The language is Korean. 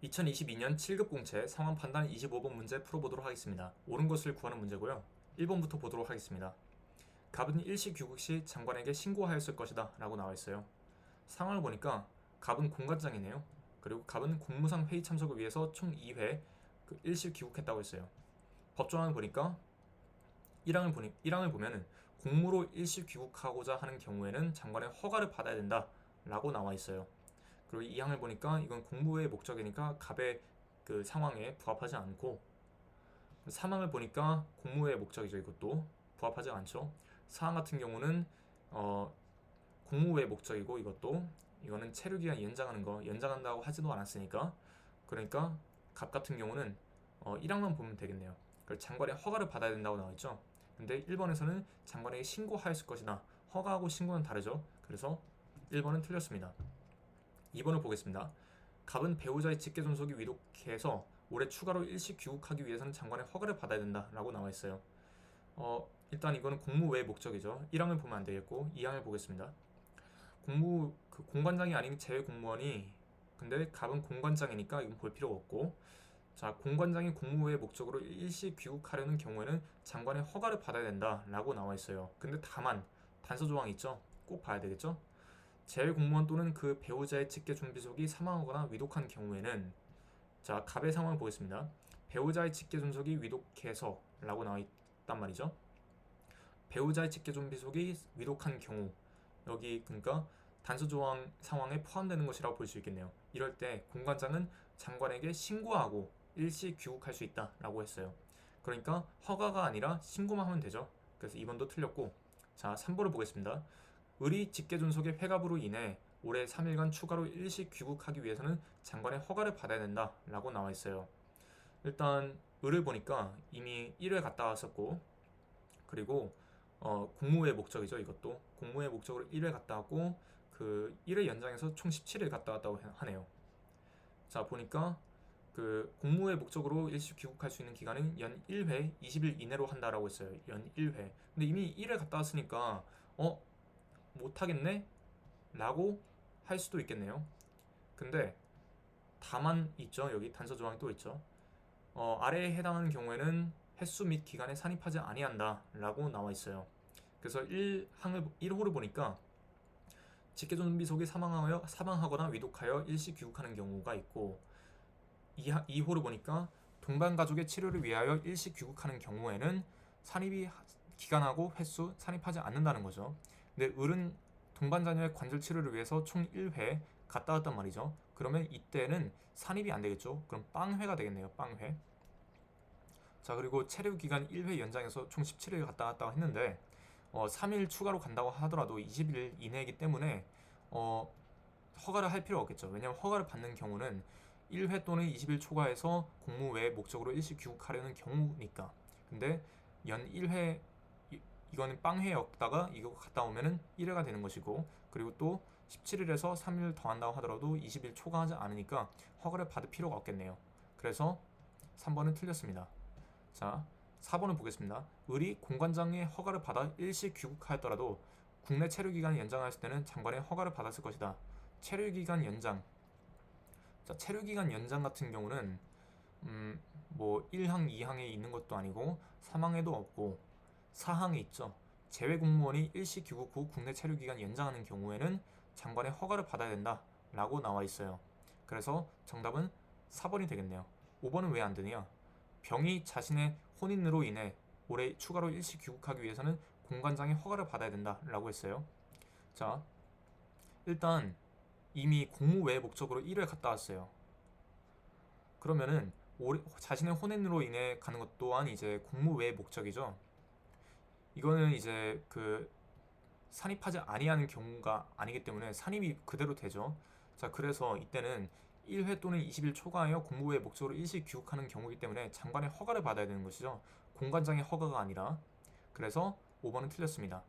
2022년 7급 공채 상황 판단 25번 문제 풀어보도록 하겠습니다. 옳은 것을 구하는 문제고요. 1번부터 보도록 하겠습니다. 갑은 일시 귀국 시 장관에게 신고하였을 것이다 라고 나와 있어요. 상황을 보니까 갑은 공관장이네요. 그리고 갑은 공무상 회의 참석을 위해서 총 2회 일시 귀국했다고 했어요. 법조항을 보니까 1항을 보면은 공무로 일시 귀국하고자 하는 경우에는 장관의 허가를 받아야 된다 라고 나와 있어요. 그리고 2항을 보니까 이건 공무의 목적이니까 갑의 그 상황에 부합하지 않고, 3항을 보니까 공무의 목적이죠. 이것도 부합하지 않죠. 4항 같은 경우는 공무의 목적이고, 이거는 체류기간 연장하는 거 연장한다고 하지도 않았으니까, 그러니까 갑 같은 경우는 1항만 보면 되겠네요. 장관의 허가를 받아야 된다고 나와있죠. 근데 1번에서는 장관에게 신고하였을 것이다. 허가하고 신고는 다르죠. 그래서 1번은 틀렸습니다. 2번을 보겠습니다. 갑은 배우자의 직계 존속이 위독해서 올해 추가로 일시 귀국하기 위해서는 장관의 허가를 받아야 된다 라고 나와 있어요. 일단 이거는 공무 외의 목적이죠. 1항을 보면 안 되겠고, 2항을 보겠습니다. 공관장이 아닌 제외 공무원이, 근데 갑은 공관장이니까 이건 볼 필요가 없고, 자, 공관장이 공무 외의 목적으로 일시 귀국하려는 경우에는 장관의 허가를 받아야 된다 라고 나와 있어요. 근데 다만 단서 조항이 있죠. 꼭 봐야 되겠죠. 제외 공무원 또는 그 배우자의 직계 존비속이 사망하거나 위독한 경우에는, 자, 갑의 상황을 보겠습니다. 배우자의 직계 존속이 위독해서 라고 나와 있단 말이죠. 배우자의 직계 존비속이 위독한 경우, 여기 그러니까 단서 조항 상황에 포함되는 것이라고 볼 수 있겠네요. 이럴 때 공관장은 장관에게 신고하고 일시 귀국할 수 있다 라고 했어요. 그러니까 허가가 아니라 신고만 하면 되죠. 그래서 2번도 틀렸고, 자, 3번을 보겠습니다. 을이 직계 존속의 회갑으로 인해 올해 3일간 추가로 일시 귀국하기 위해서는 장관의 허가를 받아야 된다 라고 나와 있어요. 일단 을을 보니까 이미 1회 갔다 왔었고, 그리고 공무의 목적이죠. 이것도 공무의 목적으로 1회 갔다 왔고, 그 1회 연장해서 총 17일 갔다 왔다고 하네요. 자, 보니까 그 공무의 목적으로 일시 귀국할 수 있는 기간은 연 1회 20일 이내로 한다라고 했어요. 연 1회. 근데 이미 1회 갔다 왔으니까 못하겠네? 라고 할 수도 있겠네요. 근데 다만 있죠. 여기 단서 조항이 또 있죠. 아래에 해당하는 경우에는 횟수 및 기간에 산입하지 아니한다 라고 나와 있어요. 그래서 1호를 보니까 직계존비속이 사망하거나 위독하여 일시 귀국하는 경우가 있고, 2호를 보니까 동반가족의 치료를 위하여 일시 귀국하는 경우에는 산입이 기간하고 횟수 산입하지 않는다는 거죠. 근데 을은 동반자녀의 관절 치료를 위해서 총 1회 갔다 왔단 말이죠. 그러면 이때는 산입이 안 되겠죠. 그럼 빵회가 되겠네요. 빵회. 자, 그리고 체류 기간 1회 연장해서 총 17일 갔다 왔다고 했는데 3일 추가로 간다고 하더라도 20일 이내이기 때문에 허가를 할 필요가 없겠죠. 왜냐하면 허가를 받는 경우는 1회 또는 20일 초과해서 공무 외 목적으로 일시 귀국하려는 경우니까. 근데 연 1회, 이거는 빵회였다가 이거 갔다 오면은 1회가 되는 것이고, 그리고 또 17일에서 3일 더 한다고 하더라도 20일 초과하지 않으니까 허가를 받을 필요가 없겠네요. 그래서 3번은 틀렸습니다. 자, 4번을 보겠습니다. 을이 공관장의 허가를 받아 일시 귀국하였더라도 국내 체류기간을 연장하였을 때는 장관의 허가를 받았을 것이다. 체류기간 연장. 자, 체류기간 연장 같은 경우는 뭐 1항, 2항에 있는 것도 아니고 3항에도 없고 4항에 있죠. 제외 공무원이 일시 귀국 후 국내 체류기간 연장하는 경우에는 장관의 허가를 받아야 된다 라고 나와 있어요. 그래서 정답은 4번이 되겠네요. 5번은 왜 안 되냐? 병이 자신의 혼인으로 인해 올해 추가로 일시 귀국하기 위해서는 공관장의 허가를 받아야 된다 라고 했어요. 자, 일단 이미 공무 외 목적으로 1회 갔다 왔어요. 그러면은 자신의 혼인으로 인해 가는 것 또한 이제 공무 외 목적이죠. 이거는 이제 그 산입하지 아니하는 경우가 아니기 때문에 산입이 그대로 되죠. 자, 그래서 이때는 1회 또는 20일 초과하여 공무 외 목적으로 일시 귀국하는 경우이기 때문에 장관의 허가를 받아야 되는 것이죠. 공관장의 허가가 아니라. 그래서 5번은 틀렸습니다.